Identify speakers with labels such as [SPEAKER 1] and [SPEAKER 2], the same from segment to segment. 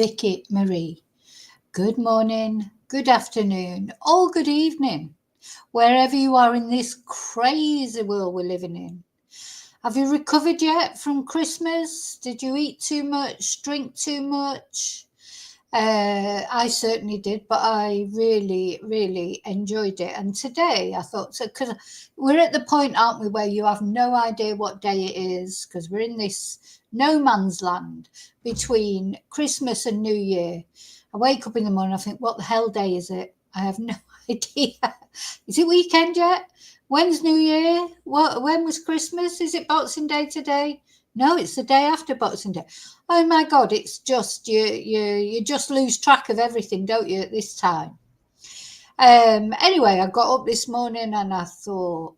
[SPEAKER 1] Vicky Marie. Good morning, good afternoon, or good evening, wherever you are in this crazy world we're living in. Have you recovered yet from Christmas? Did you eat too much, drink too much? I certainly did, but I really enjoyed it. And today I thought, so because we're at the point, aren't we, where you have no idea what day it is, because we're in this no man's land between Christmas and New Year. I wake up in the morning, I think, what the hell day is it? I have no idea. Is it weekend yet? When's New Year? When was Christmas? Is it Boxing Day today? No, it's the day after Boxing Day. Oh my God, it's just you just lose track of everything, don't you, at this time? Anyway, I got up this morning and I thought,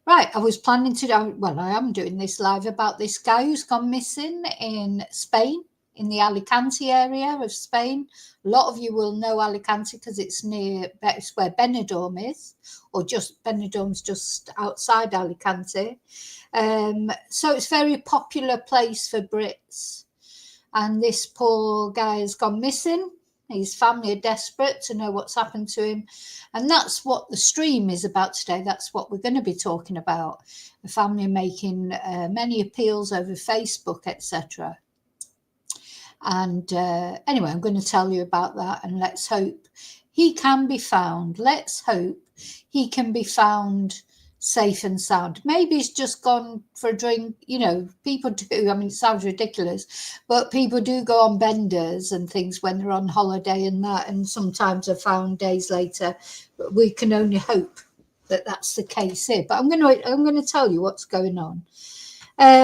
[SPEAKER 1] right, I was planning to do, well, I am doing this live about this guy who's gone missing in Spain, in the Alicante area of Spain. A lot of you will know Alicante because it's where Benidorm is, or just Benidorm's just outside Alicante. So it's a very popular place for Brits. And this poor guy has gone missing. His family are desperate to know what's happened to him. And that's what the stream is about today. That's what we're going to be talking about. The family are making many appeals over Facebook, etc. And anyway, I'm going to tell you about that, and let's hope he can be found. Let's hope he can be found safe and sound. Maybe he's just gone for a drink. You know, people do. I mean, it sounds ridiculous, but people do go on benders and things when they're on holiday and that, and sometimes are found days later. But we can only hope that that's the case here. But I'm going to tell you what's going on.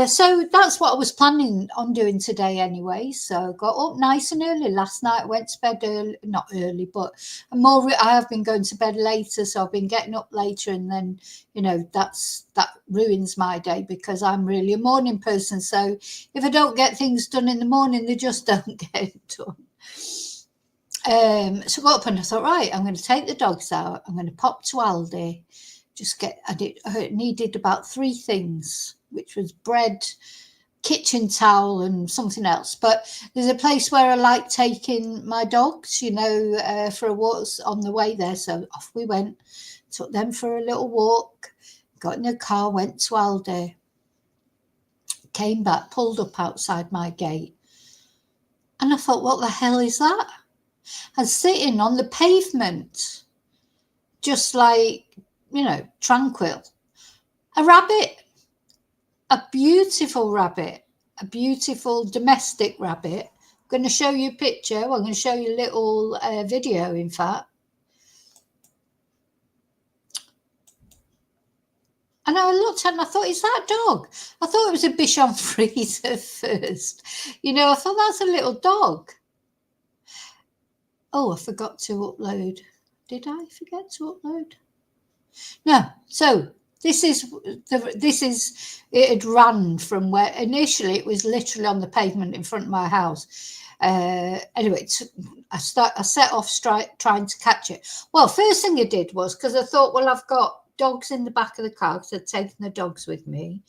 [SPEAKER 1] So that's what I was planning on doing today anyway. So I got up nice and early last night. I went to bed early, not early, but I have been going to bed later. So I've been getting up later, and then, you know, that ruins my day because I'm really a morning person. So if I don't get things done in the morning, they just don't get done. So I got up and I thought, right, I'm going to take the dogs out. I'm going to pop to Aldi. I needed about 3 things, which was bread, kitchen towel, and something else. But there's a place where I like taking my dogs, you know, for a walk on the way there. So off we went, took them for a little walk, got in the car, went to Aldi, came back, pulled up outside my gate. And I thought, what the hell is that? I was sitting on the pavement, just like, you know, tranquil. A rabbit. A beautiful rabbit, a beautiful domestic rabbit. I'm going to show you a picture. I'm going to show you a little video, in fact. And I looked at it and I thought, is that a dog? I thought it was a Bichon Frise at first. You know, I thought that's a little dog. Oh, I forgot to upload. Did I forget to upload? No. So This is it had run from where initially it was literally on the pavement in front of my house. Anyway, I set off trying to catch it. Well, first thing I did was, because I thought, well, I've got dogs in the back of the car because I'd taken the dogs with me.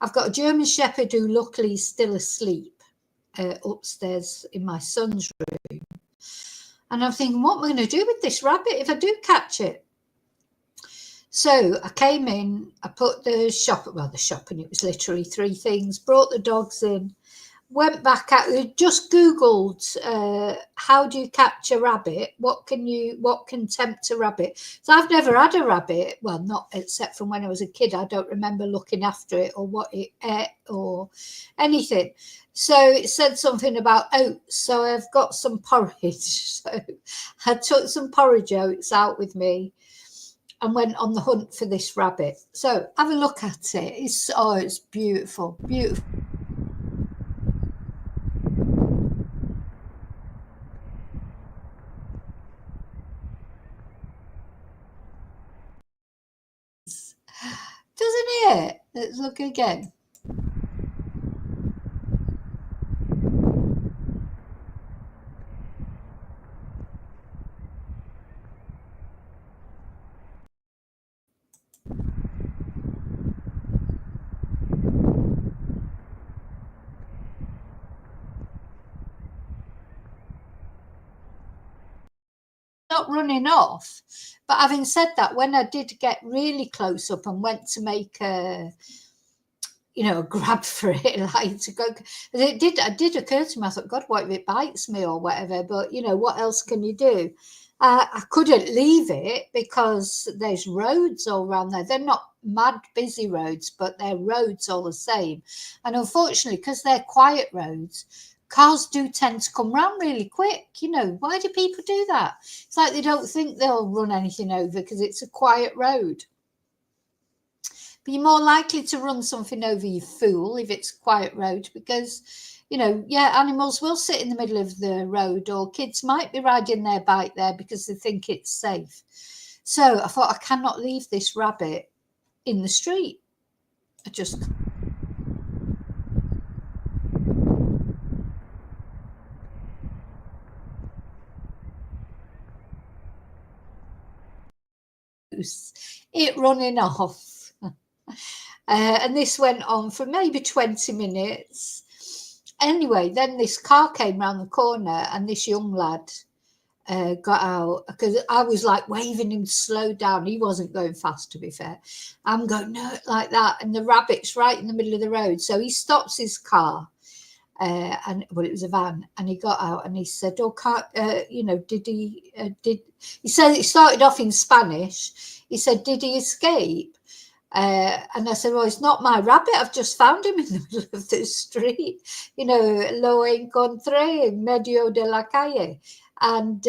[SPEAKER 1] I've got a German Shepherd who luckily is still asleep upstairs in my son's room. And I'm thinking, what am I going to do with this rabbit if I do catch it? So I came in, I put the shopping, it was literally 3 things, brought the dogs in, went back out, just Googled, how do you catch a rabbit? What can tempt a rabbit? So I've never had a rabbit, well, not except from when I was a kid. I don't remember looking after it or what it ate or anything. So it said something about oats. So I've got some porridge. So I took some porridge oats out with me and went on the hunt for this rabbit. So have a look at it. It's beautiful, beautiful. Doesn't it? Let's look again. not running off. But having said that, when I did get really close up and went to make a grab for it, like to go, it did occur to me, I thought, God, what if it bites me or whatever? But what else can you do? I couldn't leave it because there's roads all around there. They're not mad busy roads, but they're roads all the same. And unfortunately, because they're quiet roads, cars do tend to come round really quick. Why do people do that? It's like they don't think they'll run anything over because it's a quiet road. But you're more likely to run something over, you fool, if it's a quiet road, because animals will sit in the middle of the road, or kids might be riding their bike there because they think it's safe. So I thought, I cannot leave this rabbit in the street. I just... it running off. And this went on for maybe 20 minutes. Anyway, then this car came round the corner and this young lad got out, because I was like waving him to slow down. He wasn't going fast, to be fair. I'm going, no, like that. And the rabbit's right in the middle of the road. So he stops his car. It was a van, and he got out and he said, oh, he said, it started off in Spanish. He said, did he escape? And I said, well, it's not my rabbit. I've just found him in the middle of the street. Lo encontré en medio de la calle. And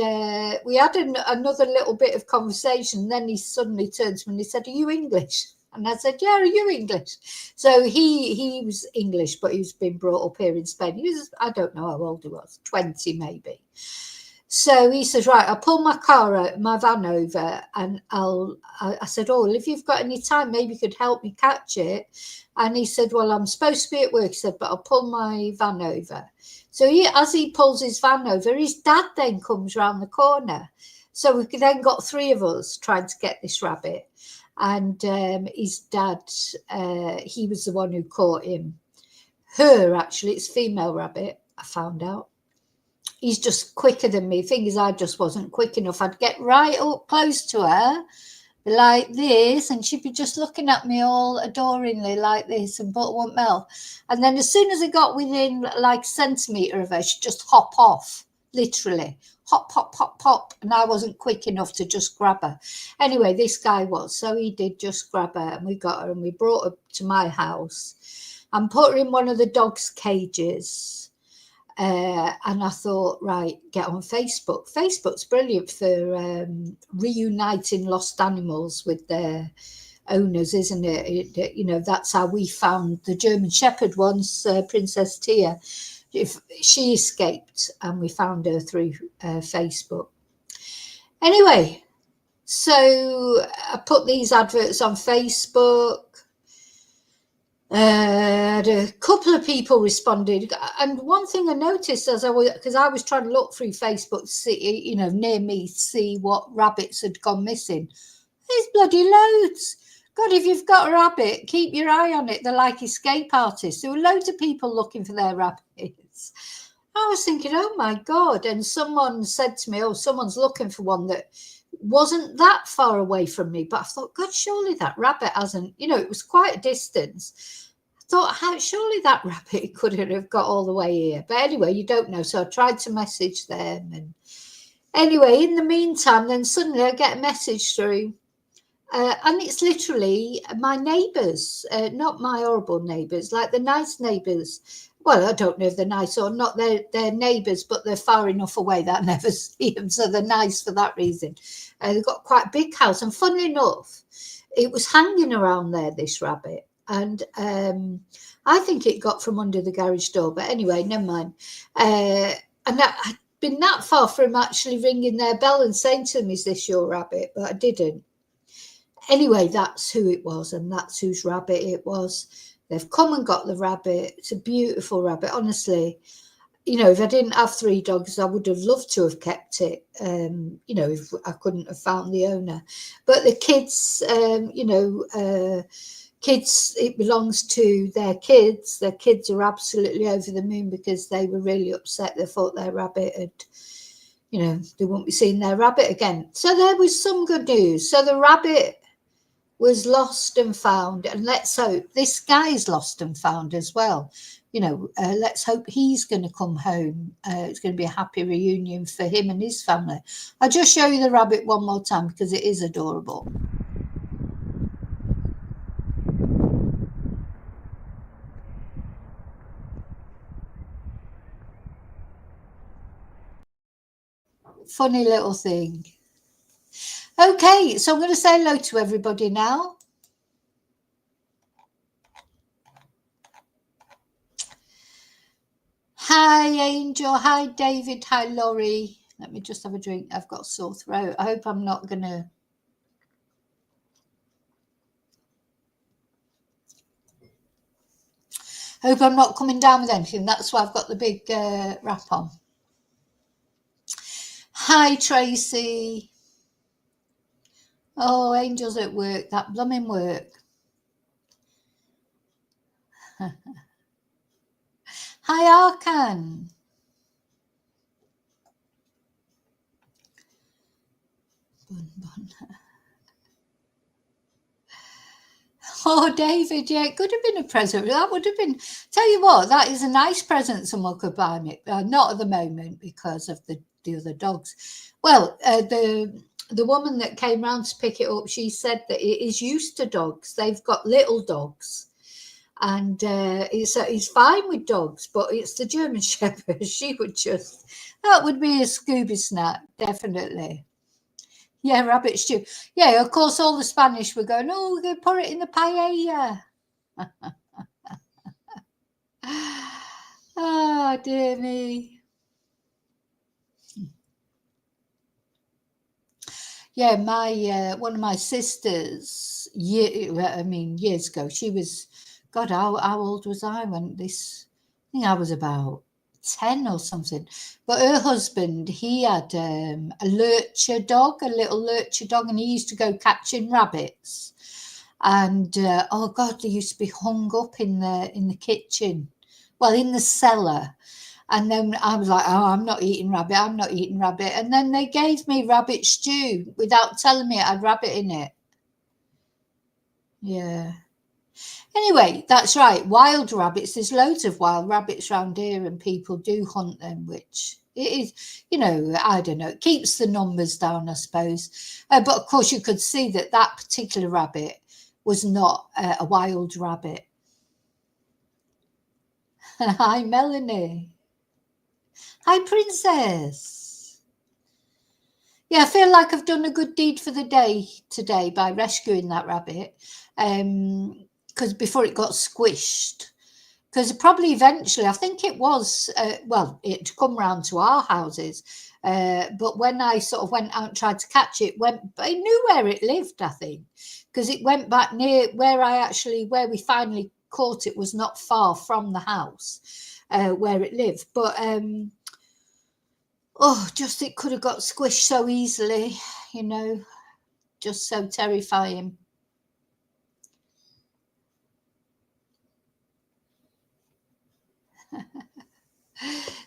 [SPEAKER 1] we had another little bit of conversation. Then he suddenly turned to me and he said, are you English? And I said, yeah, are you English? So he was English, but he's been brought up here in Spain. He was, I don't know how old he was, 20 maybe. So he says, right, I'll pull my van over, and I said, oh, well, if you've got any time, maybe you could help me catch it. And he said, well, I'm supposed to be at work. He said, but I'll pull my van over. So as he pulls his van over, his dad then comes round the corner. So we then got three of us trying to get this rabbit. And his dad, he was the one who caught him. Actually, it's a female rabbit, I found out. He's just quicker than me. Thing is, I just wasn't quick enough. I'd get right up close to her, like this, and she'd be just looking at me all adoringly like this, and butter won't melt. And then as soon as I got within like a centimetre of her, she'd just hop off, literally. Hop, hop, hop, hop. And I wasn't quick enough to just grab her. Anyway, this guy was. So he did just grab her, and we got her and we brought her to my house and put her in one of the dog's cages. And I thought, right, get on Facebook. Facebook's brilliant for reuniting lost animals with their owners, isn't it? That's how we found the German Shepherd once, Princess Tia. She escaped, and we found her through Facebook. Anyway, so I put these adverts on Facebook. A couple of people responded, and one thing I noticed because I was trying to look through Facebook to see, near me, to see what rabbits had gone missing. There's bloody loads. God, if you've got a rabbit, keep your eye on it. They're like escape artists. There were loads of people looking for their rabbits. I was thinking, oh my God. And someone said to me, oh, someone's looking for one that wasn't that far away from me. But I thought, God, surely that rabbit hasn't, it was quite a distance. I thought, surely that rabbit couldn't have got all the way here. But anyway, you don't know. So I tried to message them. And anyway, in the meantime, then suddenly I get a message through. And it's literally my neighbours, not my horrible neighbours, like the nice neighbours. Well, I don't know if they're nice or not. They're neighbours, but they're far enough away that I never see them. So they're nice for that reason. They've got quite a big house. And funnily enough, it was hanging around there, this rabbit. And I think it got from under the garage door. But anyway, never mind. And I'd been that far from actually ringing their bell and saying to them, is this your rabbit? But I didn't. Anyway, that's who it was, and that's whose rabbit it was. They've come and got the rabbit. It's a beautiful rabbit, honestly. If I didn't have 3 dogs, I would have loved to have kept it, if I couldn't have found the owner. But the kids, kids, it belongs to their kids. Their kids are absolutely over the moon because they were really upset. They thought their rabbit had they won't be seeing their rabbit again. So there was some good news. So the rabbit was lost and found, and let's hope this guy's lost and found as well. Let's hope he's going to come home. It's going to be a happy reunion for him and his family. I'll just show you the rabbit one more time because it is adorable. Funny little thing. Okay, so I'm going to say hello to everybody now. Hi, Angel. Hi, David. Hi, Laurie. Let me just have a drink. I've got a sore throat. I hope I'm not going to... Hope I'm not coming down with anything. That's why I've got the big wrap on. Hi, Tracy. Oh, Angel's at work. That blooming work. Hi, Arkan. Bun. Oh, David, yeah, it could have been a present. That would have been, tell you what, that is a nice present someone could buy me. Not at the moment because of the other dogs. Well, the woman that came round to pick it up, she said that it is used to dogs. They've got little dogs. And he's fine with dogs, but it's the German Shepherd. That would be a Scooby snack, definitely. Yeah, rabbit stew. Yeah, of course, all the Spanish were going, oh, we're going to put it in the paella. Oh, dear me. Yeah, one of my sisters, years ago, she was, God, how old was I when this? I think I was about 10 or something. But her husband, he had a lurcher dog, a little lurcher dog, and he used to go catching rabbits. And oh God, they used to be hung up in the kitchen, well, in the cellar. And then I was like, oh, I'm not eating rabbit. And then they gave me rabbit stew without telling me it had rabbit in it. Yeah. Anyway, that's right. Wild rabbits. There's loads of wild rabbits around here and people do hunt them, which it is, I don't know. It keeps the numbers down, I suppose. But of course, you could see that particular rabbit was not a wild rabbit. Hi, Melanie. Hi, Princess. Yeah, I feel like I've done a good deed for the day today by rescuing that rabbit. Because before it got squished. Because probably eventually, I think it was, it come round to our houses. But when I sort of went out and tried to catch it, I knew where it lived, I think. Because it went back near where we finally caught it was not far from the house where it lived. But just it could have got squished so easily, just so terrifying.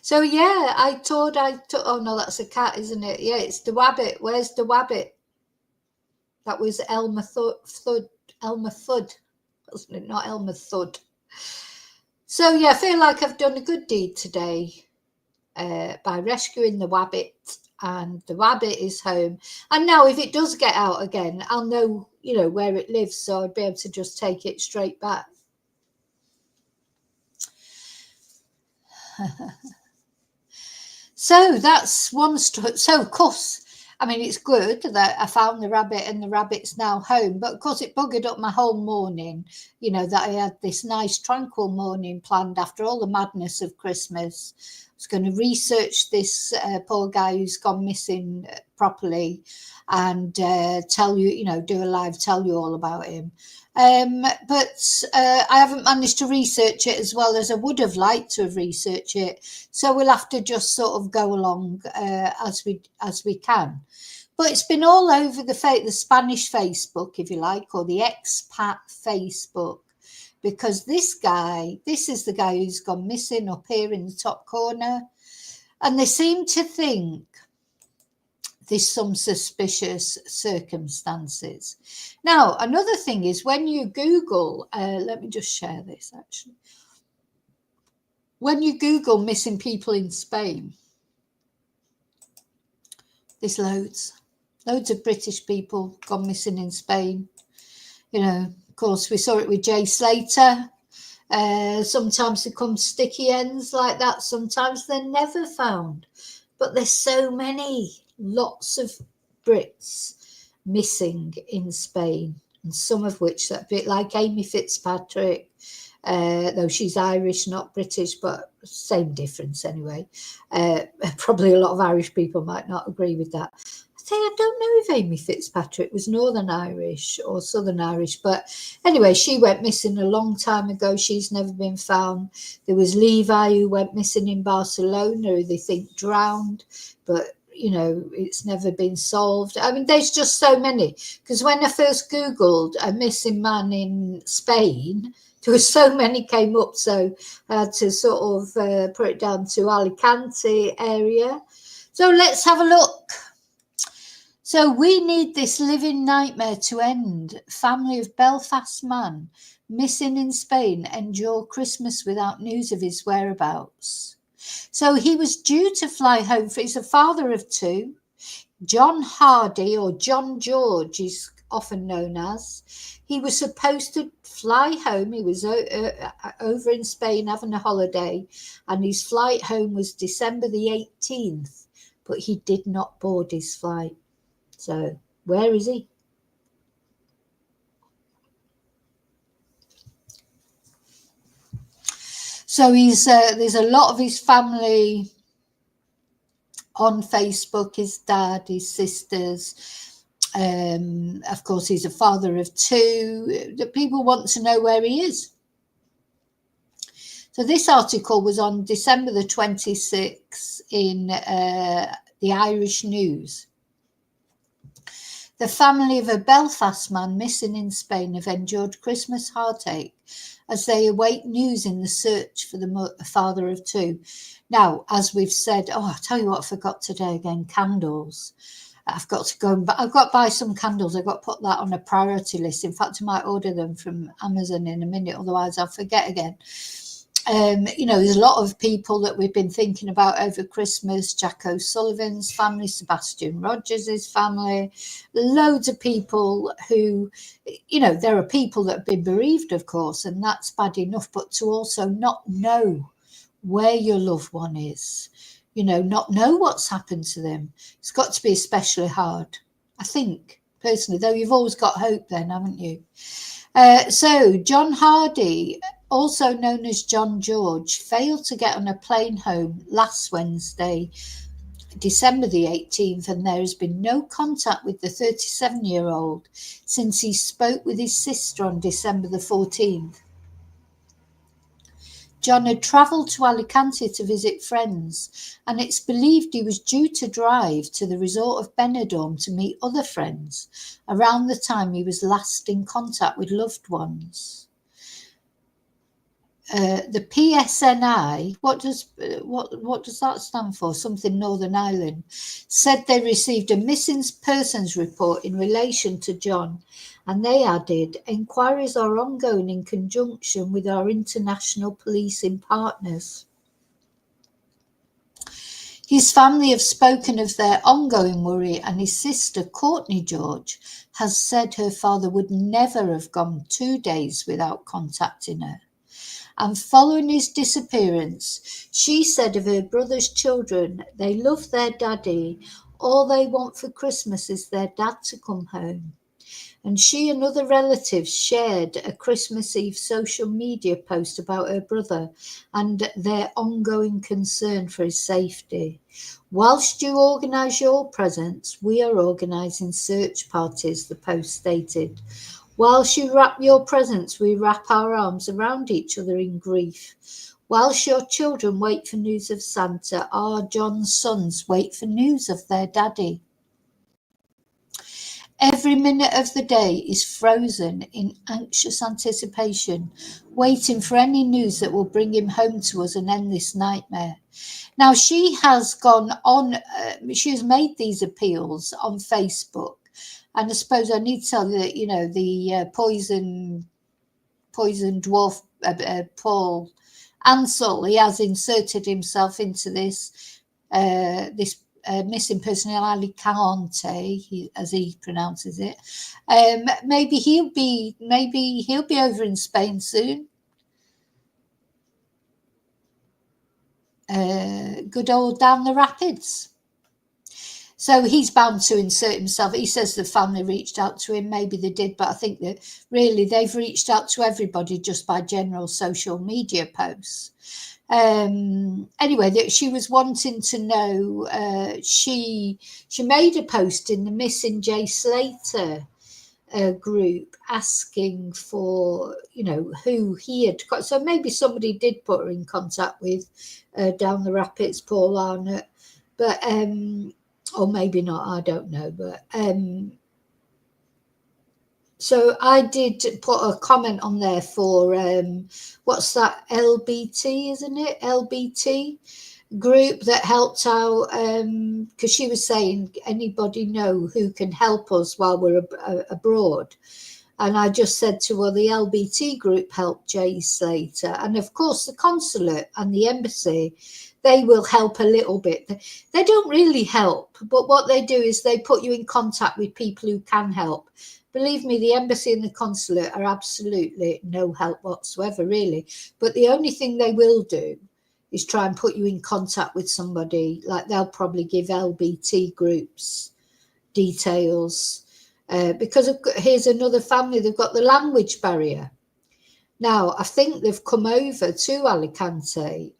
[SPEAKER 1] So yeah, oh no, that's a cat, isn't it? Yeah, it's the wabbit. Where's the wabbit? That was Elmer Thud, wasn't it? Not Elmer Thud. So yeah, I feel like I've done a good deed today by rescuing the wabbit, and the wabbit is home. And now if it does get out again, I'll know, where it lives, so I'd be able to just take it straight back. So that's one story. So of course, I mean, it's good that I found the rabbit and the rabbit's now home, but of course it buggered up my whole morning, that I had this nice tranquil morning planned after all the madness of Christmas. I was going to research this poor guy who's gone missing properly and tell you, do a live, tell you all about him. But I haven't managed to research it as well as I would have liked to have researched it. So we'll have to just sort of go along as we can. But it's been all over the Spanish Facebook, if you like, or the expat Facebook, because this is the guy who's gone missing up here in the top corner. And they seem to think there's some suspicious circumstances. Now, another thing is when you Google, let me just share this actually. When you Google missing people in Spain, there's loads of British people gone missing in Spain. You know, of course, we saw it with Jay Slater. Sometimes they come sticky ends like that. Sometimes they're never found. But there's so many, lots of Brits missing in Spain, and some of which are a bit like Amy Fitzpatrick, though she's Irish, not British, but same difference anyway. Probably a lot of Irish people might not agree with that. I don't know if Amy Fitzpatrick was Northern Irish or Southern Irish, but anyway, she went missing a long time ago. She's never been found. There was Levi who went missing in Barcelona, who they think drowned, but you know, it's never been solved. I mean, there's just so many, because when I first Googled a missing man in Spain, there were so many came up, so I had to sort of put it down to Alicante area. So let's have a look. So we need this living nightmare to end. Family of Belfast man missing in Spain endure Christmas without news of his whereabouts. So he was due to fly home. He's a father of two. John Hardy, or John George, is often known as. He was supposed to fly home. He was over in Spain having a holiday, and his flight home was December the 18th, but he did not board his flight. So where is he? So he's there's a lot of his family on Facebook, his dad, his sisters. Of course, he's a father of two. The people want to know where he is. So this article was on December the 26th in the Irish News. The family of a Belfast man missing in Spain have endured Christmas heartache as they await news in the search for the father of two. Now, as we've said, I'll tell you what I forgot today again, candles. I've got to go, but I've got to buy some candles. I've got to put that on a priority list. In fact, I might order them from Amazon in a minute, otherwise I'll forget again. You know, there's a lot of people that we've been thinking about over Christmas. Jack O'Sullivan's family, Sebastian Rogers' family, loads of people who, you know, there are people that have been bereaved, of course, and that's bad enough, but to also not know where your loved one is, you know, not know what's happened to them, it's got to be especially hard, I think, personally, though you've always got hope then, haven't you? So John Hardy, also known as John George, failed to get on a plane home last Wednesday, December the 18th, and there has been no contact with the 37-year-old since he spoke with his sister on December the 14th. John had travelled to Alicante to visit friends, and it's believed he was due to drive to the resort of Benidorm to meet other friends around the time he was last in contact with loved ones. The PSNI, what does that stand for? Something Northern Ireland, said they received a missing persons report in relation to John, and they added, inquiries are ongoing in conjunction with our international policing partners. His family have spoken of their ongoing worry, and his sister, Courtney George, has said her father would never have gone 2 days without contacting her. And following his disappearance, she said of her brother's children, they love their daddy. All they want for Christmas is their dad to come home. And she and other relatives shared a Christmas Eve social media post about her brother and their ongoing concern for his safety. Whilst you organise your presents, we are organising search parties, the post stated. Whilst you wrap your presents, we wrap our arms around each other in grief. Whilst your children wait for news of Santa, our John's sons wait for news of their daddy. Every minute of the day is frozen in anxious anticipation, waiting for any news that will bring him home to us and end this nightmare. Now, she has gone on, she has made these appeals on Facebook. And I suppose I need to tell you that, you know, the poison dwarf, Paul Ansel, he has inserted himself into this missing person in Alicante, as he pronounces it. Maybe he'll be over in Spain soon. Good old down the rapids. So he's bound to insert himself. He says the family reached out to him. Maybe they did, but I think that really they've reached out to everybody just by general social media posts. Anyway, that she was wanting to know. She made a post in the Missing Jay Slater group asking for, you know, who he had got. So maybe somebody did put her in contact with down the rapids, Paul Arnott, but or maybe not, I don't know. But so I did put a comment on there for what's that, LBT, isn't it? LBT group that helped out, because she was saying, anybody know who can help us while we're abroad? And I just said to her, the LBT group helped Jay Slater, and of course the consulate and the embassy, they will help a little bit. They don't really help, but what they do is they put you in contact with people who can help. Believe me, the embassy and the consulate are absolutely no help whatsoever, really. But the only thing they will do is try and put you in contact with somebody. Like, they'll probably give LBT groups details, because here's another family, they've got the language barrier. Now, I think they've come over to Alicante,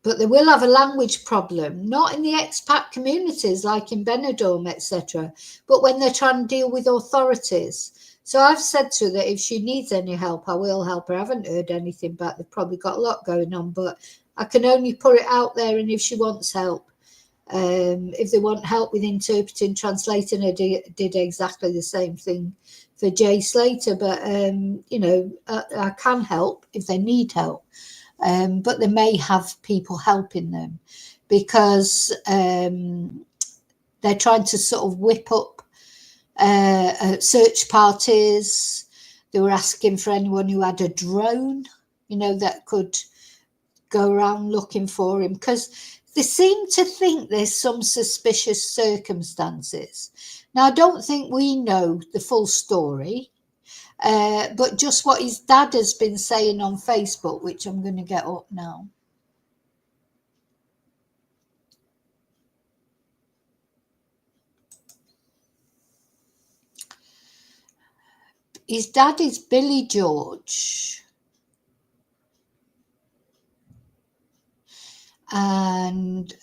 [SPEAKER 1] but they will have a language problem, not in the expat communities like in Benidorm, etc., but when they're trying to deal with authorities. So I've said to her that if she needs any help, I will help her. I haven't heard anything back. They've probably got a lot going on, but I can only put it out there. And if she wants help, if they want help with interpreting, translating, I did exactly the same thing for Jay Slater. But, you know, I can help if they need help. But they may have people helping them because they're trying to sort of whip up search parties. They were asking for anyone who had a drone, you know, that could go around looking for him, because they seem to think there's some suspicious circumstances. Now, I don't think we know the full story. But just what his dad has been saying on Facebook, which I'm going to get up now. His dad is Billy George. And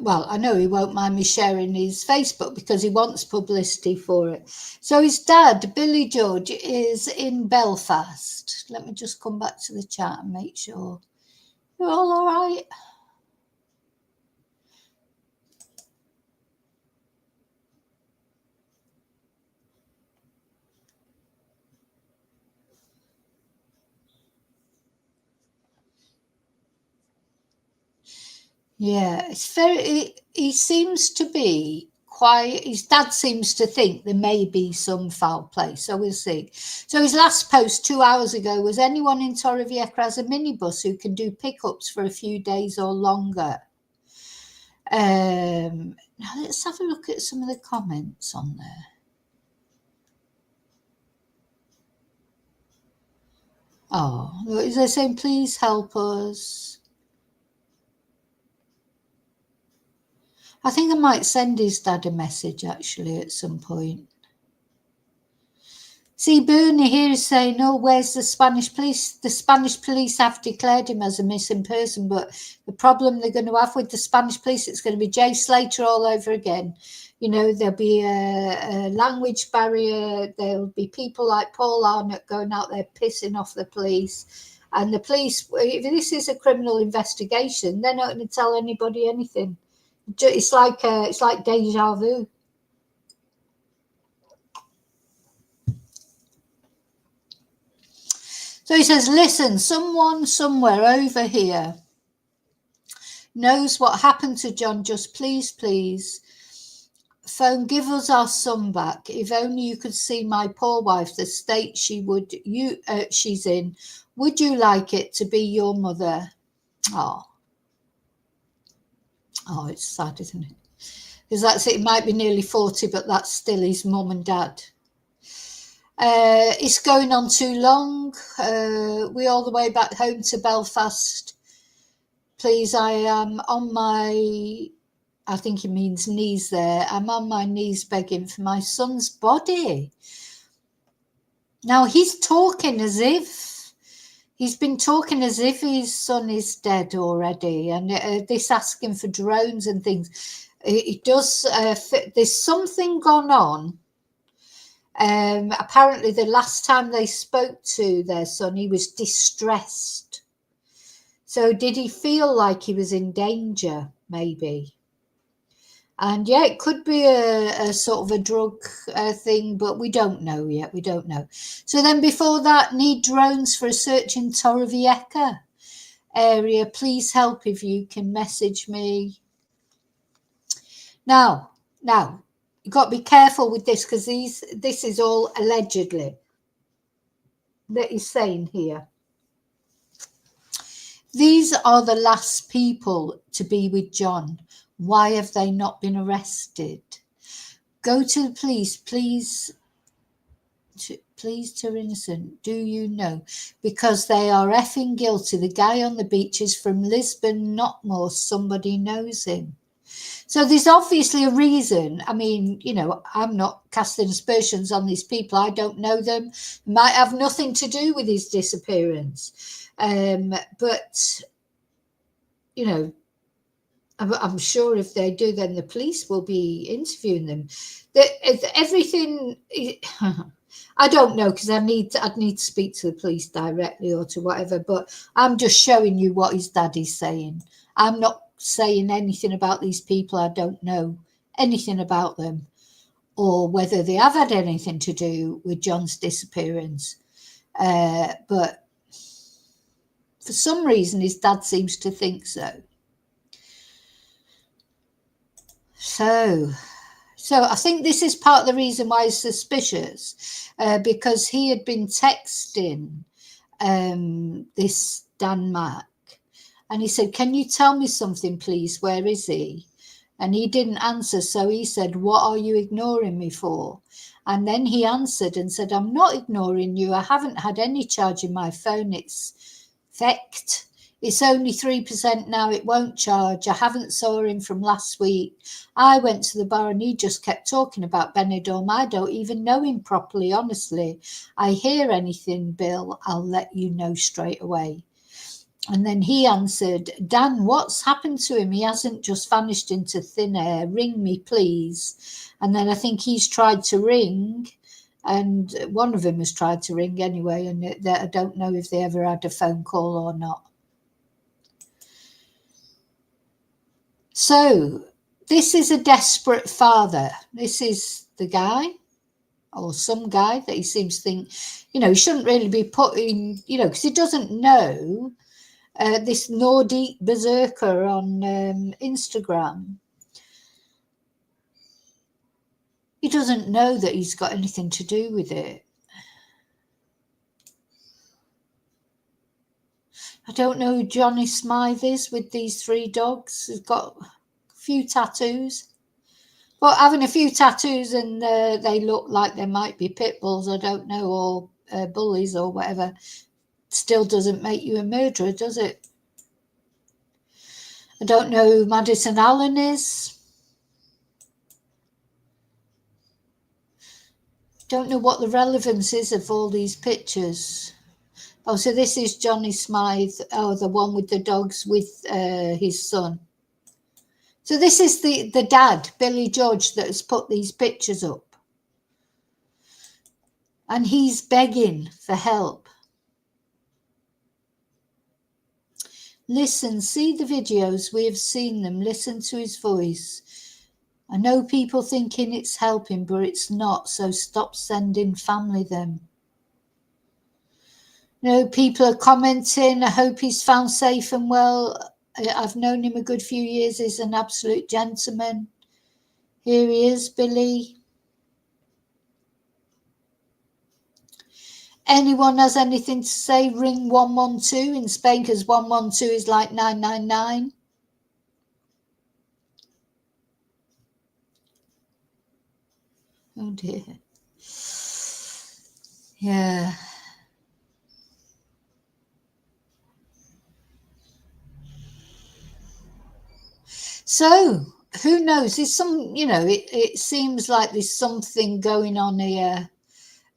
[SPEAKER 1] well, I know he won't mind me sharing his Facebook because he wants publicity for it. So his dad, Billy George, is in Belfast. Let me just come back to the chat and make sure you're all right. Yeah, it's very, he seems to be quite, his dad seems to think there may be some foul play, so we'll see. So his last post 2 hours ago was, anyone in Torrevieja has a minibus who can do pickups for a few days or longer. Now let's have a look at some of the comments on there. Oh, is they saying, please help us? I think I might send his dad a message actually at some point. See, Bernie here is saying, oh, where's the Spanish police? The Spanish police have declared him as a missing person, but the problem they're going to have with the Spanish police, it's going to be Jay Slater all over again. You know, there'll be a language barrier. There'll be people like Paul Arnott going out there pissing off the police. And the police, if this is a criminal investigation, they're not going to tell anybody anything. It's like deja vu. So he says, listen, someone somewhere over here knows what happened to John. Just please phone, give us our son back. If only you could see my poor wife, the state she's in. Would you like it to be your mother? Oh, it's sad, isn't it? Because that's it. It might be nearly 40, but that's still his mum and dad. It's going on too long. We all the way back home to Belfast. Please, I am on my, I think he means knees there. I'm on my knees begging for my son's body. Now he's talking as if his son is dead already, and this asking for drones and things. It does. There's something gone on. Apparently, the last time they spoke to their son, he was distressed. So did he feel like he was in danger? Maybe. And yeah, it could be a sort of a drug thing, but we don't know yet. We don't know. So then before that, need drones for a search in Torrevieja area. Please help if you can message me. Now, you've got to be careful with this, because this is all allegedly that he's saying here. These are the last people to be with John. Why have they not been arrested? Go to the police, please to innocent. Do you know? Because they are effing guilty. The guy on the beach is from Lisbon, not more. Somebody knows him. So there's obviously a reason. I mean, I'm not casting aspersions on these people. I don't know them. It might have nothing to do with his disappearance. But, I'm sure if they do, then the police will be interviewing them. Everything, I don't know, because I'd need to speak to the police directly or to whatever, but I'm just showing you what his daddy's saying. I'm not saying anything about these people. I don't know anything about them or whether they have had anything to do with John's disappearance. But for some reason, his dad seems to think so. So I think this is part of the reason why he's suspicious, because he had been texting this Dan Mack, and he said, can you tell me something, please? Where is he? And he didn't answer. So he said, what are you ignoring me for? And then he answered and said, I'm not ignoring you. I haven't had any charge in my phone. It's fecked. It's only 3% now. It won't charge. I haven't saw him from last week. I went to the bar and he just kept talking about Benidorm. I don't even know him properly, honestly. I hear anything, Bill, I'll let you know straight away. And then he answered, Dan, what's happened to him? He hasn't just vanished into thin air. Ring me, please. And then I think he's tried to ring, and one of them has tried to ring anyway, and I don't know if they ever had a phone call or not. So this is a desperate father. This is the guy, or some guy that he seems to think, he shouldn't really be putting, because he doesn't know. This Nordic berserker on Instagram, he doesn't know that he's got anything to do with it. I don't know who Johnny Smythe is with these 3 dogs. He's got a few tattoos. But having a few tattoos and they look like they might be pit bulls, I don't know, or bullies or whatever, still doesn't make you a murderer, does it? I don't know who Madison Allen is. Don't know what the relevance is of all these pictures. Oh, so this is Johnny Smythe. Oh, the one with the dogs with his son. So this is the dad, Billy George, that has put these pictures up. And he's begging for help. Listen, see the videos. We have seen them. Listen to his voice. I know people thinking it's helping, but it's not. So stop sending family them. People are commenting. I hope he's found safe and well. I've known him a good few years. He's an absolute gentleman. Here he is, Billy. Anyone has anything to say, ring 112 in Spain, because 112 is like 999. Oh dear. Yeah. So, who knows? There's some, it seems like there's something going on here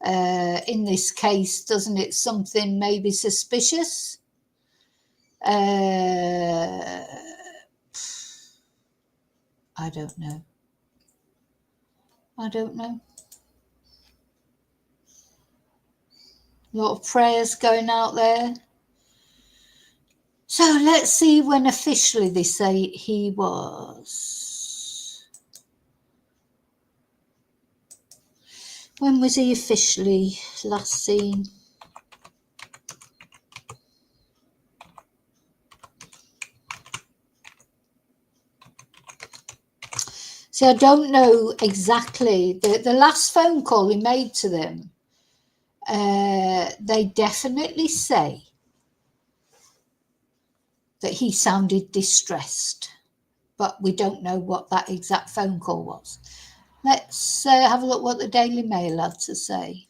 [SPEAKER 1] in this case, doesn't it? Something maybe suspicious. I don't know. A lot of prayers going out there. So let's see when officially they say he was. When was he officially last seen? So I don't know exactly. The last phone call he made to them, they definitely say that he sounded distressed, but we don't know what that exact phone call was. Let's have a look what the Daily Mail had to say.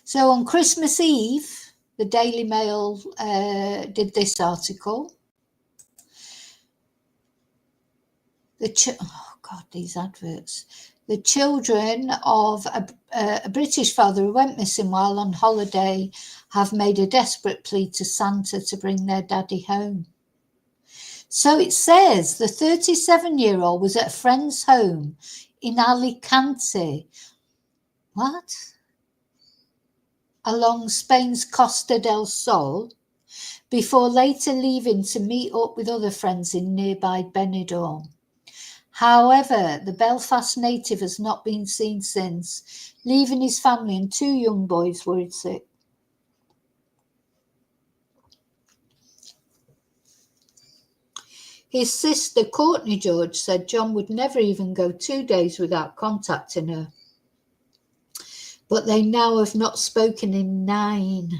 [SPEAKER 1] So on Christmas Eve, the Daily Mail did this article. Oh God, these adverts. The children of a British father who went missing while on holiday have made a desperate plea to Santa to bring their daddy home. So it says the 37-year-old was at a friend's home in Alicante. What? Along Spain's Costa del Sol, before later leaving to meet up with other friends in nearby Benidorm. However, the Belfast native has not been seen since, leaving his family and two young boys worried sick. His sister, Courtney George, said John would never even go 2 days without contacting her. But they now have not spoken in 9.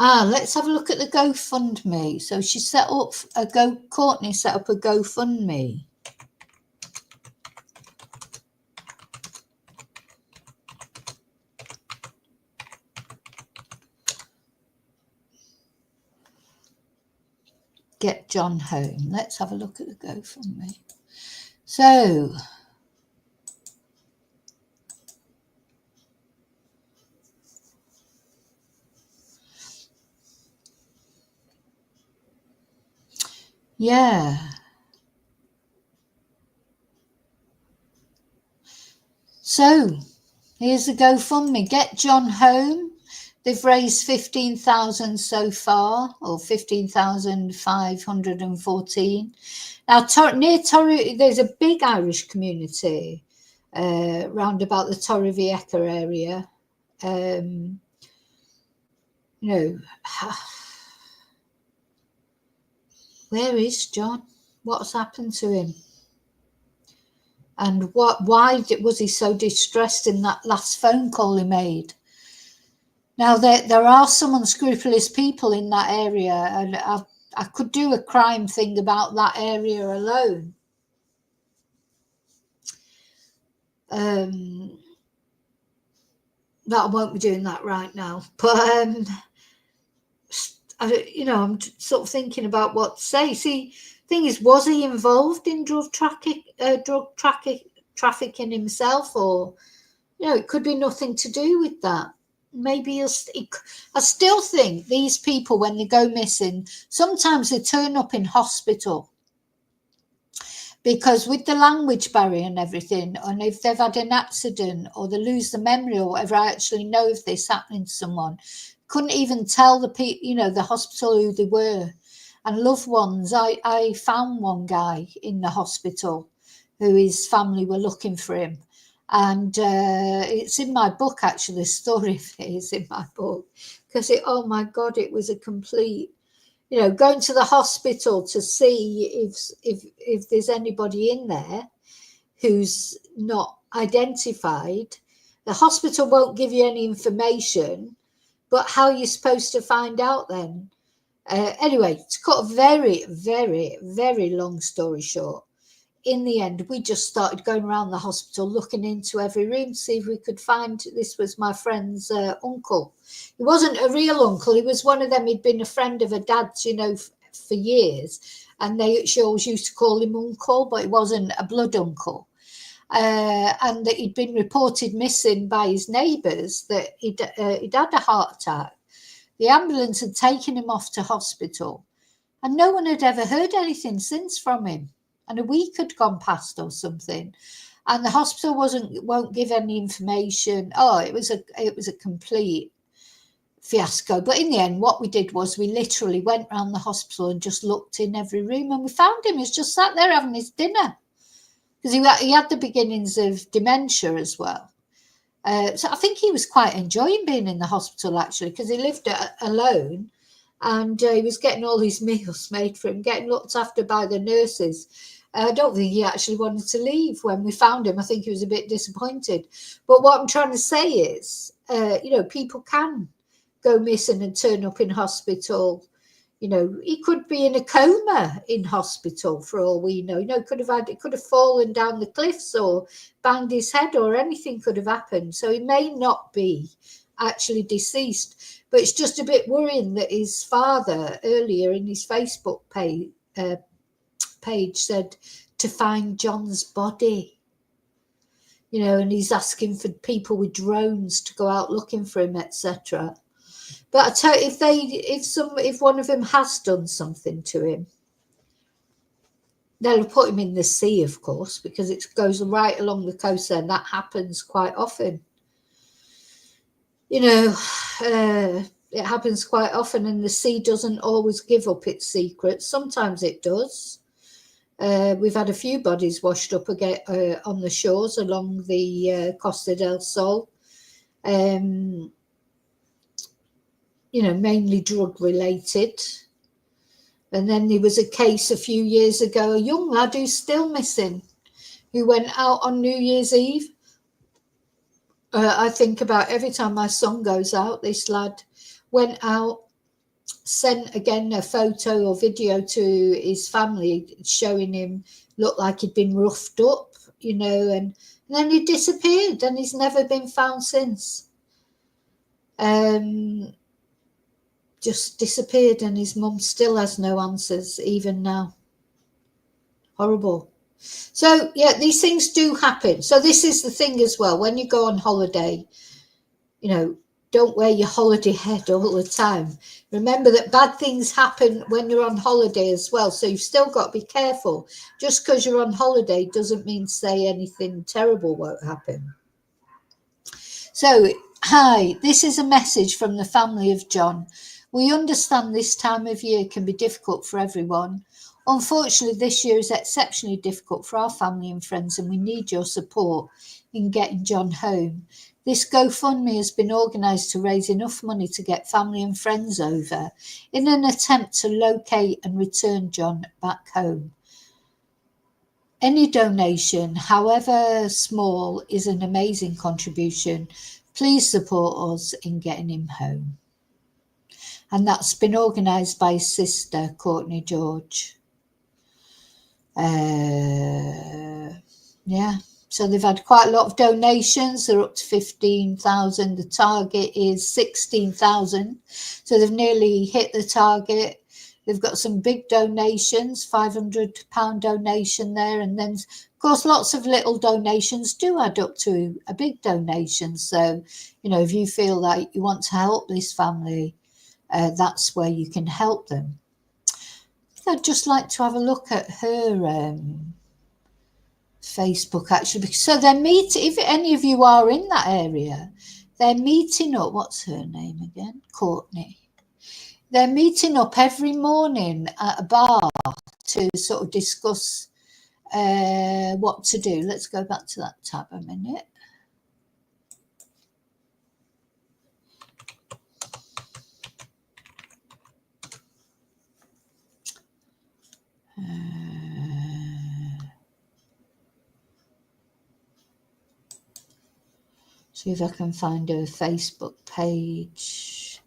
[SPEAKER 1] Let's have a look at the GoFundMe. So she set up Courtney set up a GoFundMe. Get John home. Let's have a look at the GoFundMe. So yeah. So here's the GoFundMe. Get John home. They've raised 15,000 so far, or 15,514. Now, near Torre, there's a big Irish community round about the Torrevieja area. Where is John? What's happened to him? And why was he so distressed in that last phone call he made? Now, there are some unscrupulous people in that area, and I could do a crime thing about that area alone. But I won't be doing that right now. But, I'm sort of thinking about what to say. See, thing is, was he involved in drug trafficking himself, or, it could be nothing to do with that. Maybe I still think these people, when they go missing, sometimes they turn up in hospital because with the language barrier and everything, and if they've had an accident or they lose the memory or whatever, I actually know if this happening to someone. Couldn't even tell the people, the hospital who they were. And loved ones, I found one guy in the hospital who his family were looking for him. And it's in my book, actually, the story of it is in my book. Because oh my God, it was a complete, going to the hospital to see if there's anybody in there who's not identified. The hospital won't give you any information, but how are you supposed to find out then? Anyway, to cut a very, very, very long story short, in the end, we just started going around the hospital looking into every room to see if we could find, this was my friend's uncle. He wasn't a real uncle. He was one of them. He'd been a friend of a dad's, for years. And she always used to call him uncle, but he wasn't a blood uncle. And that he'd been reported missing by his neighbours, that he'd had a heart attack. The ambulance had taken him off to hospital. And no one had ever heard anything since from him. And a week had gone past or something, and the hospital won't give any information. Oh, it was a complete fiasco. But in the end, what we did was we literally went around the hospital and just looked in every room, and we found him. He was just sat there having his dinner, because he had the beginnings of dementia as well. So I think he was quite enjoying being in the hospital, actually, because he lived alone. And he was getting all these meals made for him, getting looked after by the nurses. I don't think he actually wanted to leave when we found him. I think he was a bit disappointed. But what I'm trying to say is, people can go missing and turn up in hospital. He could be in a coma in hospital for all we know. It could have fallen down the cliffs or banged his head, or anything could have happened. So he may not be actually deceased. But it's just a bit worrying that his father earlier in his Facebook page said to find John's body, and he's asking for people with drones to go out looking for him, etc. But I tell you, if one of them has done something to him, they'll put him in the sea, of course, because it goes right along the coast there, and that happens quite often. It happens quite often, and the sea doesn't always give up its secrets. Sometimes it does. We've had a few bodies washed up again on the shores along the Costa del Sol. Mainly drug related. And then there was a case a few years ago, a young lad who's still missing, who went out on New Year's Eve. I think about every time my son goes out, this lad went out, sent again a photo or video to his family showing him looked like he'd been roughed up, and then he disappeared, and he's never been found since. Just disappeared, and his mum still has no answers even now. Horrible. So yeah, these things do happen. So this is the thing as well. When you go on holiday, don't wear your holiday head all the time. Remember that bad things happen when you're on holiday as well. So you've still got to be careful. Just because you're on holiday doesn't mean say anything terrible won't happen. So, hi, this is a message from the family of John. We understand this time of year can be difficult for everyone. Unfortunately, this year is exceptionally difficult for our family and friends, and we need your support in getting John home. This GoFundMe has been organised to raise enough money to get family and friends over in an attempt to locate and return John back home. Any donation, however small, is an amazing contribution. Please support us in getting him home. And that's been organised by his sister, Courtney George. So they've had quite a lot of donations. They're up to 15,000. The target is 16,000. So they've nearly hit the target. They've got some big donations, £500 donation there. And then, of course, lots of little donations do add up to a big donation. So, if you feel like you want to help this family, that's where you can help them. I'd just like to have a look at her Facebook actually. So they're meeting, if any of you are in that area, they're meeting up. What's her name again? Courtney. They're meeting up every morning at a bar to sort of discuss what to do. Let's go back to that tab a minute. See if I can find her Facebook page.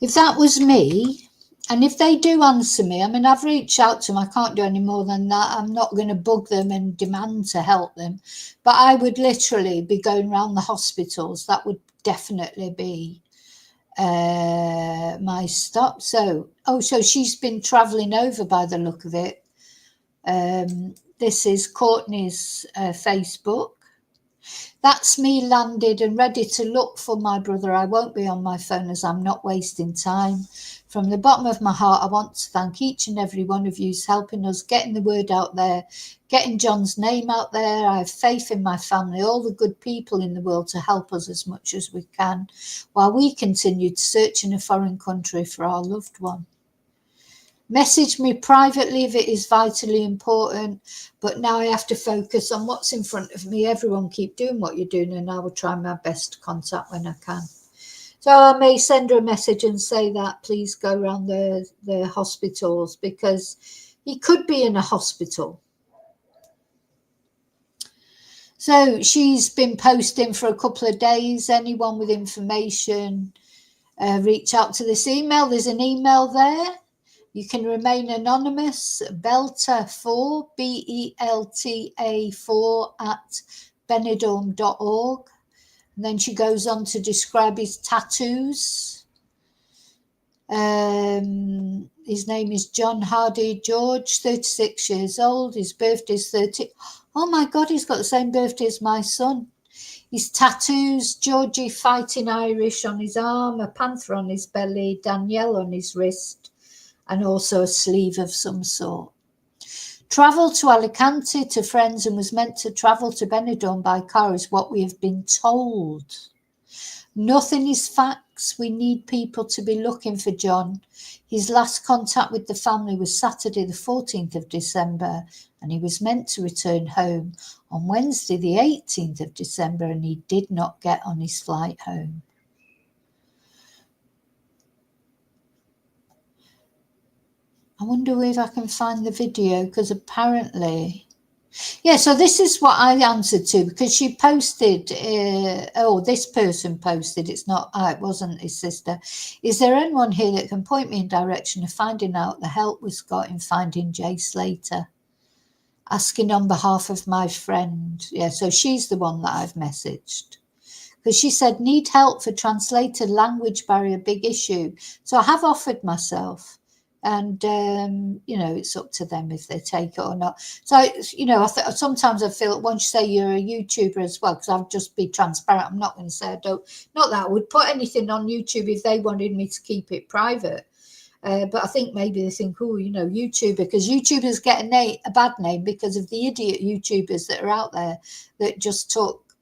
[SPEAKER 1] If that was me, and if they do answer me, I mean, I've reached out to them. I can't do any more than that. I'm not going to bug them and demand to help them. But I would literally be going around the hospitals. That would definitely be my stop. So she's been travelling over by the look of it. This is Courtney's Facebook. That's me landed and ready to look for my brother. I won't be on my phone as I'm not wasting time. From the bottom of my heart, I want to thank each and every one of you who's helping us, getting the word out there, getting John's name out there. I have faith in my family, all the good people in the world to help us as much as we can while we continue to search in a foreign country for our loved one. Message me privately if it is vitally important, but now I have to focus on what's in front of me. Everyone keep doing what you're doing, and I will try my best to contact when I can. So I may send her a message and say that please go around the hospitals, because he could be in a hospital. So she's been posting for a couple of days. Anyone with information, reach out to this email. There's an email there. You can remain anonymous, Belta4, BELTA4 @benidorm.org. And then she goes on to describe his tattoos. His name is John Hardy George, 36 years old. His birthday is 30. Oh my God, he's got the same birthday as my son. His tattoos: Georgie Fighting Irish on his arm, a panther on his belly, Danielle on his wrist, and also a sleeve of some sort. Travelled to Alicante to friends and was meant to travel to Benidorm by car is what we have been told. Nothing is facts. We need people to be looking for John. His last contact with the family was Saturday the 14th of December, and he was meant to return home on Wednesday the 18th of December, and he did not get on his flight home. I wonder if I can find the video, because apparently, yeah, so this is what I answered to, because she posted, this person posted, it wasn't his sister. Is there anyone here that can point me in direction of finding out the help we've got in finding Jay Slater? Asking on behalf of my friend. Yeah, so she's the one that I've messaged. Because she said, need help for translator, language barrier, big issue. So I have offered myself. And, it's up to them if they take it or not. So, sometimes I feel once you say you're a YouTuber as well, because I'll just be transparent. I'm not going to say I don't. Not that I would put anything on YouTube if they wanted me to keep it private. But I think maybe they think, YouTuber, because YouTubers get a bad name because of the idiot YouTubers that are out there that just talk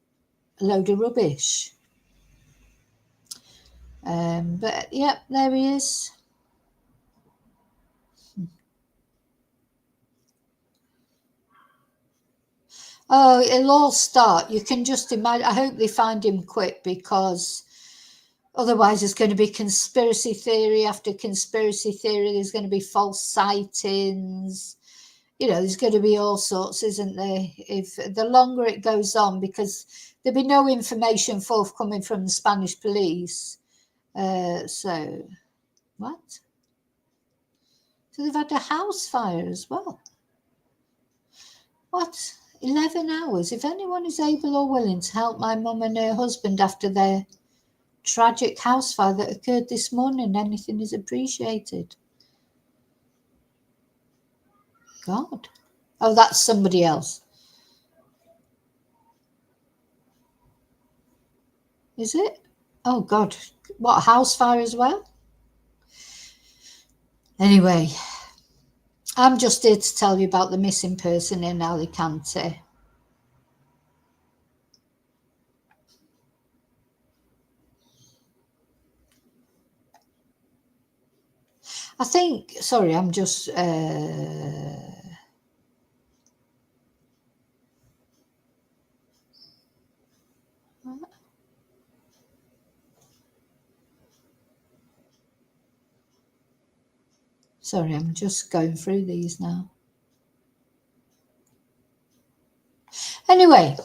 [SPEAKER 1] a load of rubbish. But, yeah, there he is. Oh, it'll all start. You can just imagine. I hope they find him quick, because otherwise there's going to be conspiracy theory after conspiracy theory. There's going to be false sightings. There's going to be all sorts, isn't there? If the longer it goes on, because there'll be no information forthcoming from the Spanish police. So, what? So they've had a house fire as well. What? 11 hours. If anyone is able or willing to help my mum and her husband after their tragic house fire that occurred this morning, anything is appreciated. God. Oh, that's somebody else. Is it? Oh, God. What, a house fire as well? Anyway, I'm just here to tell you about the missing person in Alicante. I think, sorry, I'm just, sorry, I'm just going through these now. Anyway,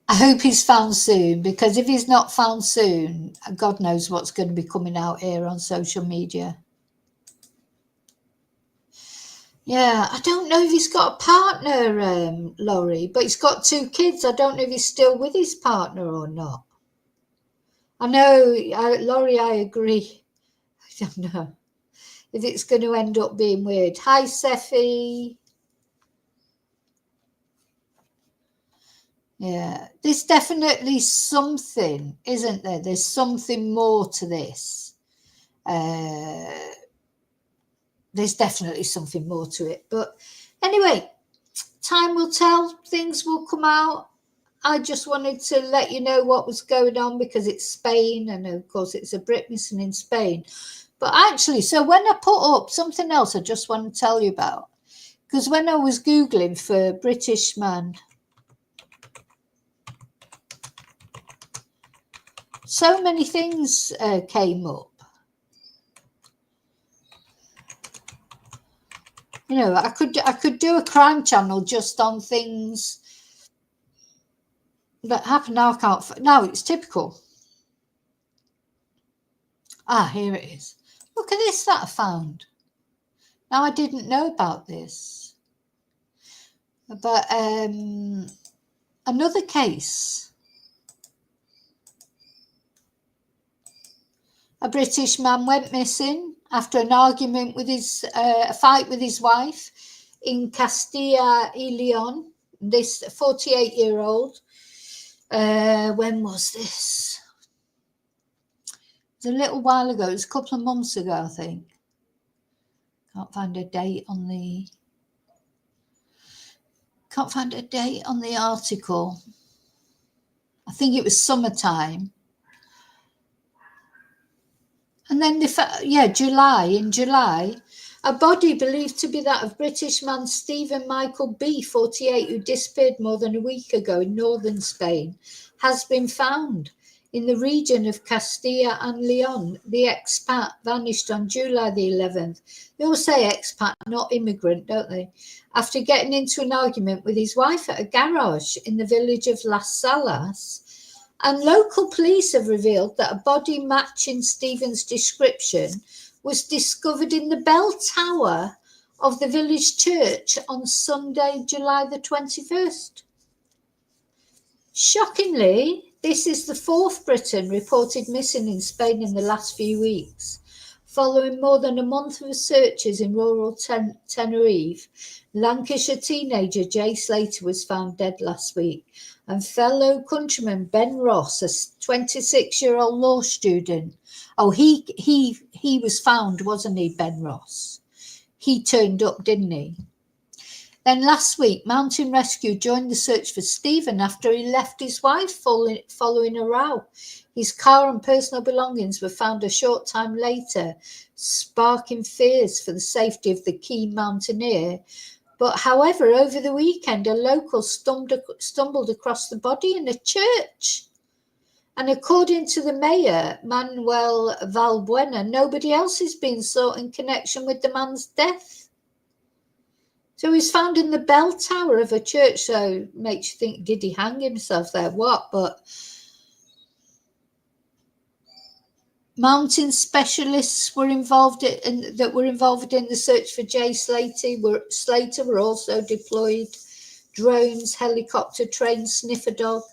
[SPEAKER 1] I hope he's found soon, because if he's not found soon, God knows what's going to be coming out here on social media. Yeah, I don't know if he's got a partner, Laurie, but he's got 2 kids. I don't know if he's still with his partner or not. I know, Laurie, I agree. I don't know if it's going to end up being weird. Hi, Seffi. Yeah, there's definitely something, isn't there? There's something more to this. There's definitely something more to it. But anyway, time will tell. Things will come out. I just wanted to let you know what was going on because it's Spain, and of course it's a Brit missing in Spain. But actually, so when I put up something else I just want to tell you about, because when I was Googling for British man, so many things came up. You know, I could do a crime channel just on things that happen. Now I can't. Now it's typical. Ah, here it is. Look at this that I found. Now I didn't know about this, but another case. A British man went missing after an argument with a fight with his wife in Castilla y Leon. This 48-year-old. When was this? It was a little while ago. It was a couple of months ago, I think. Can't find a date on the article. I think it was summertime. And then, in July, a body believed to be that of British man Stephen Michael B., 48, who disappeared more than a week ago in northern Spain, has been found in the region of Castilla and Leon. The expat vanished on July the 11th. They all say expat, not immigrant, don't they? After getting into an argument with his wife at a garage in the village of Las Salas. And local police have revealed that a body matching Stephen's description was discovered in the bell tower of the village church on Sunday, July the 21st. Shockingly, this is the 4th Briton reported missing in Spain in the last few weeks. Following more than a month of searches in rural Tenerife, Lancashire teenager Jay Slater was found dead last week, and fellow countryman Ben Ross, a 26-year-old law student. Oh, he was found, wasn't he, Ben Ross? He turned up, didn't he? Then last week, Mountain Rescue joined the search for Stephen after he left his wife following a row. His car and personal belongings were found a short time later, sparking fears for the safety of the keen mountaineer. But however, over the weekend, a local stumbled across the body in a church. And according to the mayor, Manuel Valbuena, nobody else is being sought in connection with the man's death. So he's found in the bell tower of a church. So makes you think, did he hang himself there? What? But mountain specialists were involved in the search for Jay Slater were also deployed. Drones, helicopter, trained sniffer dog,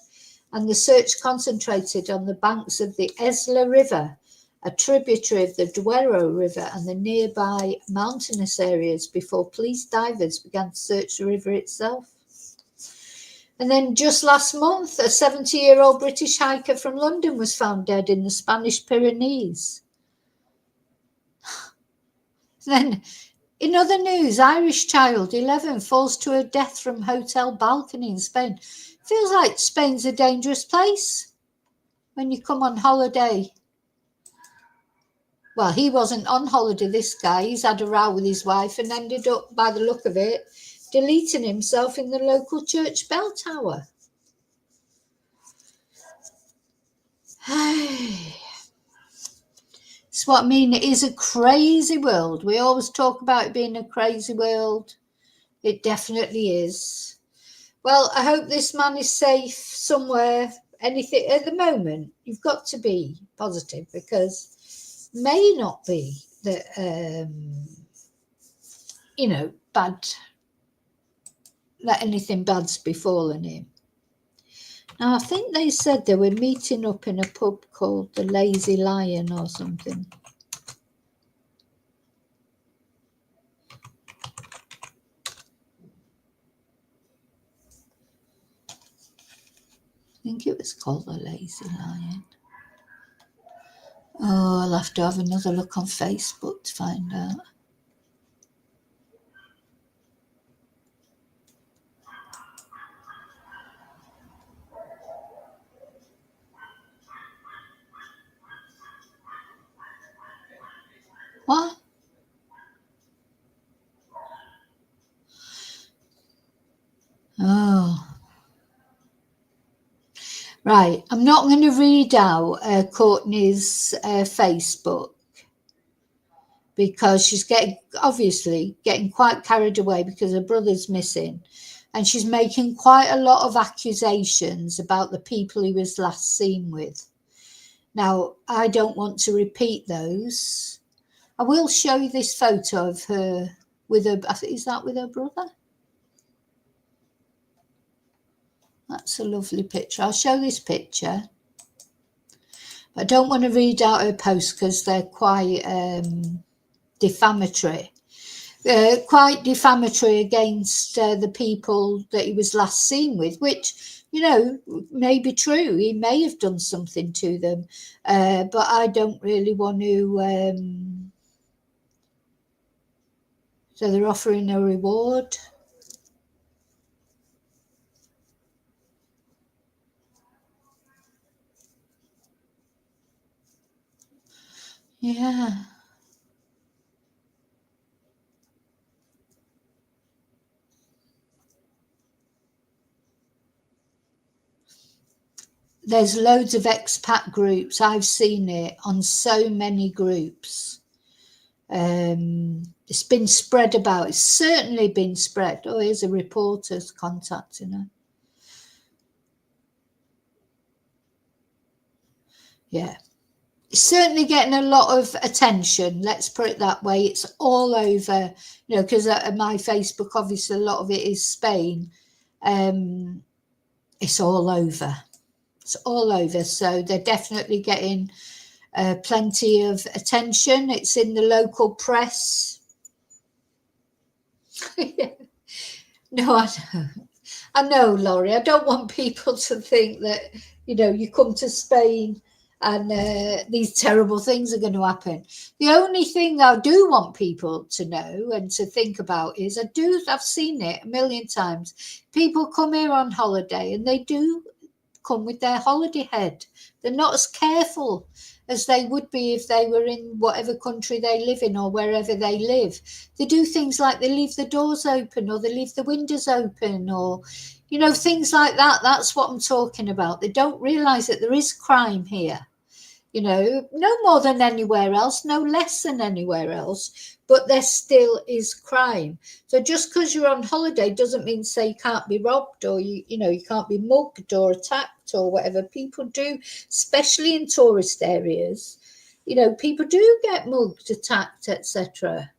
[SPEAKER 1] and the search concentrated on the banks of the Esla River, a tributary of the Duero River, and the nearby mountainous areas before police divers began to search the river itself. And then just last month, a 70-year-old British hiker from London was found dead in the Spanish Pyrenees. Then, in other news, Irish child, 11, falls to her death from hotel balcony in Spain. Feels like Spain's a dangerous place when you come on holiday. Well, he wasn't on holiday, this guy. He's had a row with his wife and ended up, by the look of it, deleting himself in the local church bell tower. It's what I mean. It is a crazy world. We always talk about it being a crazy world. It definitely is. Well, I hope this man is safe somewhere. Anything at the moment, you've got to be positive, because may not be that bad, that anything bad's befallen him. Now, I think they said they were meeting up in a pub called the Lazy Lion or something. I think it was called the Lazy Lion. Oh, I'll have to have another look on Facebook to find out. What? Oh. Right, I'm not going to read out Courtney's Facebook, because she's obviously getting quite carried away because her brother's missing, and she's making quite a lot of accusations about the people he was last seen with. Now, I don't want to repeat those. I will show you this photo of her with her, is that with her brother? That's a lovely picture. I'll show this picture. I don't want to read out her posts because they're quite defamatory. Quite defamatory against the people that he was last seen with, which, may be true. He may have done something to them, but I don't really want to... So they're offering a reward. Yeah. There's loads of expat groups. I've seen it on so many groups. It's been spread about. It's certainly been spread. Oh, here's a reporter's contacting her. Yeah. It's certainly getting a lot of attention. Let's put it that way. It's all over, because my Facebook, obviously, a lot of it is Spain. It's all over. It's all over. So they're definitely getting plenty of attention. It's in the local press. No, I know, Laurie. I don't want people to think that, you come to Spain and these terrible things are going to happen. The only thing I do want people to know and to think about is I've seen it a million times. People come here on holiday and they do come with their holiday head. They're not as careful as they would be if they were in whatever country they live in or wherever they live. They do things like they leave the doors open or they leave the windows open or, things like that. That's what I'm talking about. They don't realise that there is crime here. No more than anywhere else, no less than anywhere else, but there still is crime. So just because you're on holiday doesn't mean say you can't be robbed or you can't be mugged or attacked or whatever. People do, especially in tourist areas. People do get mugged, attacked, etc.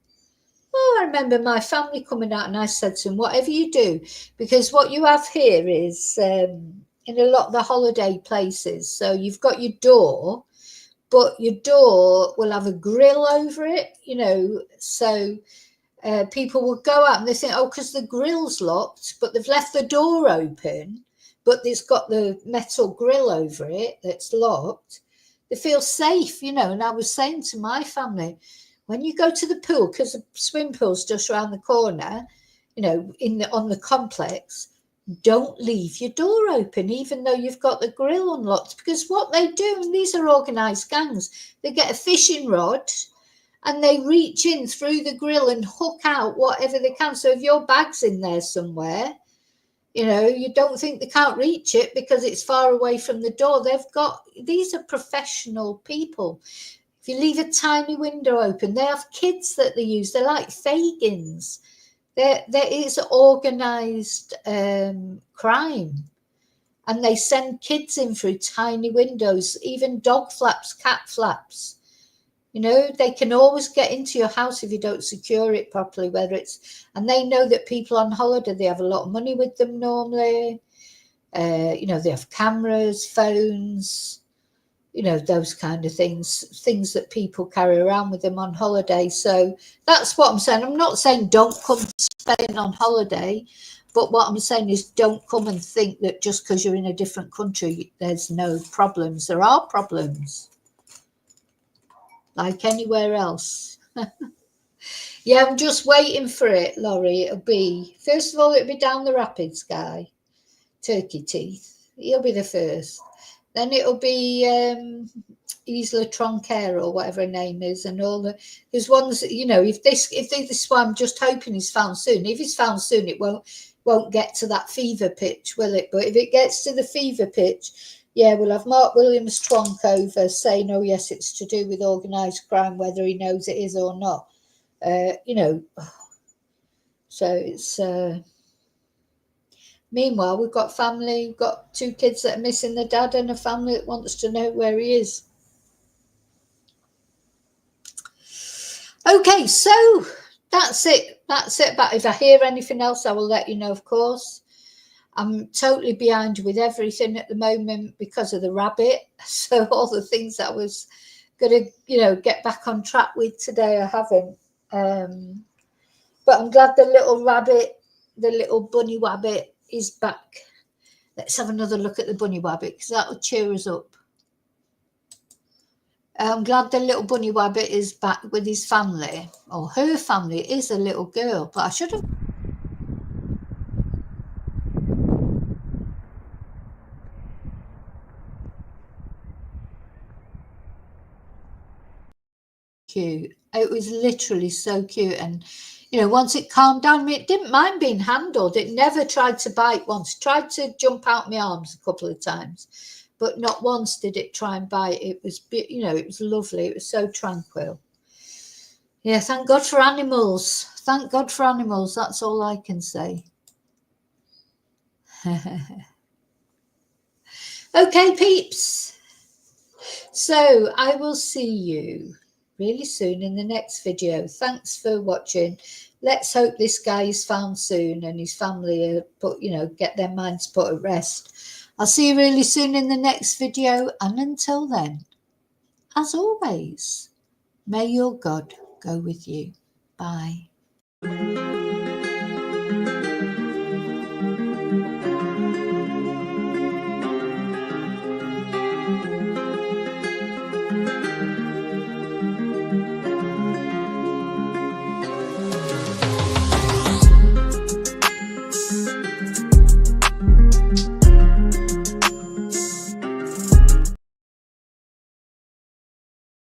[SPEAKER 1] Oh, I remember my family coming out and I said to them, whatever you do, because what you have here is in a lot of the holiday places, so you've got your door, but your door will have a grill over it, so people will go out and they think, because the grill's locked, but they've left the door open. but it's got the metal grill over it that's locked. They feel safe, you know. And I was saying to my family, when you go to the pool, because the swim pool's just around the corner, you know, on the complex, don't leave your door open, even though you've got the grill unlocked. Because what they do, and these are organised gangs, they get a fishing rod and they reach in through the grill and hook out whatever they can. So if your bag's in there somewhere, you know, you don't think they can't reach it because it's far away from the door. These are professional people. If you leave a tiny window open, they have kids that they use. They're like Fagins. There is organised crime. And they send kids in through tiny windows, even dog flaps, cat flaps. You know, they can always get into your house if you don't secure it properly, and they know that people on holiday, they have a lot of money with them normally. You know, they have cameras, phones, you know, those kind of things that people carry around with them on holiday. So that's what I'm saying. I'm not saying don't come to Spain on holiday, but what I'm saying is don't come and think that just because you're in a different country, there's no problems. There are problems. Like anywhere else. Yeah, I'm just waiting for it, Laurie. First of all, it'll be down the Rapids guy, Turkey Teeth. He'll be the first. Then it'll be Isla Tronquera or whatever her name is, and there's ones, you know, if this one, I'm just hoping he's found soon. If he's found soon, it won't get to that fever pitch, will it? But if it gets to the fever pitch, yeah, we'll have Mark Williams Tronk over saying, oh, yes, it's to do with organised crime, whether he knows it is or not. You know, so it's... Meanwhile, we've got family, we've got 2 kids that are missing their dad and a family that wants to know where he is. Okay, so that's it. But if I hear anything else, I will let you know, of course. I'm totally behind with everything at the moment because of the rabbit. So all the things that I was going to, you know, get back on track with today, I haven't. But I'm glad the little rabbit, the little bunny wabbit is back. Let's have another look at the bunny wabbit because that will cheer us up. I'm glad the little bunny wabbit is back with his family, or her family. It is a little girl, but I should have... Cute. It was literally so cute. And, you know, once it calmed down, I mean, it didn't mind being handled. It never tried to bite once. It tried to jump out my arms a couple of times, but not once did it try and bite. It was, you know, it was lovely. It was so tranquil. Yeah, thank God for animals. Thank God for animals. That's all I can say. Okay, peeps. So I will see you really soon in the next video. Thanks for watching. Let's hope this guy is found soon and his family get their minds put at rest. I'll see you really soon in the next video, and until then, as always, may your God go with you. Bye.